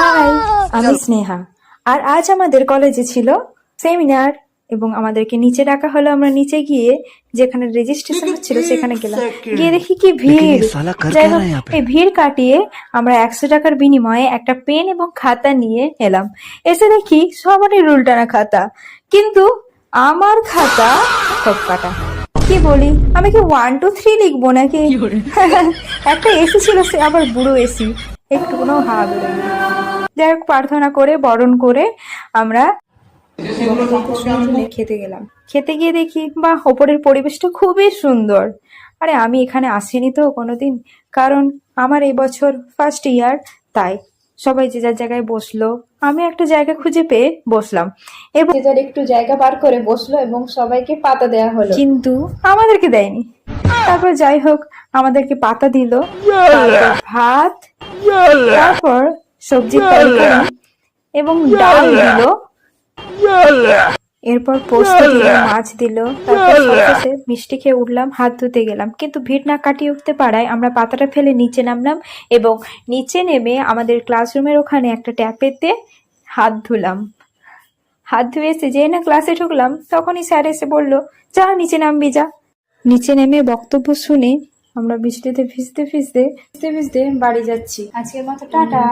High, আমি স্নেহা। আর আজ আমাদের কলেজে ছিল সেমিনার এবং আমাদেরকে নিচে ডাকা হলো। আমরা নিচে গিয়ে যেখানে রেজিস্ট্রেশন হচ্ছিল সেখানে গেলাম। গিয়ে দেখি কি ভিড়। যাই হোক, এই ভিড় কাটিয়ে আমরা 100 টাকার বিনিময়ে একটা পেন এবং খাতা নিয়ে এলাম। এসে দেখি সবারই রুল টানা খাতা, কিন্তু আমার খাতা সব কাটা। কি বলি, আমি কি 1 2 3 লিখবো নাকি? একটা এসি ছিল, সে আবার বুড়ো এসি, একটু কোনো হাওয়া বেরোয়নি। যাই হোক, প্রার্থনা করে বরণ করে আমরা খেতে গেলাম। খেতে গিয়ে দেখি বাহ, ওপরের পরিবেশটা খুবই সুন্দর। আরে আমি এখানে আসিনি তো কোনোদিন, কারণ আমার এই বছর ফার্স্ট ইয়ার, তাই সবাই যে যার জায়গায় বসলো, আমি একটা জায়গা খুঁজে পেয়ে বসলাম এবং যে যার একটু জায়গা বার করে বসলো এবং সবাইকে পাতা দেয়া হলো, কিন্তু আমাদেরকে দেয়নি। তারপর যাই হোক, আমাদেরকে পাতা দিল, তারপর ভাত, তারপর সবজির তরকারি এবং ডাল দিল, এরপর পোস্ত দিল, মাছ দিল। তারপর সবশেষে মিষ্টি খেয়ে উঠলাম, হাত ধুতে গেলাম। কিন্তু ভিড় না কাটিয়ে উঠতে পারায় আমরা পাতাটা ফেলে নিচে নামলাম এবং নিচে নেমে আমাদের ক্লাসরুমের ওখানে একটা ট্যাপেতে হাত ধুলাম। হাত ধুয়ে এসে যেই না ক্লাসে ঢুকলাম, তখনই স্যার এসে বলল, যা নিচে নামবি যা। নিচে নেমে বক্তব্য শুনে আমরা বৃষ্টিতে ভিজতে ভিজতে বাড়ি যাচ্ছি। আজকের মতো টাটা।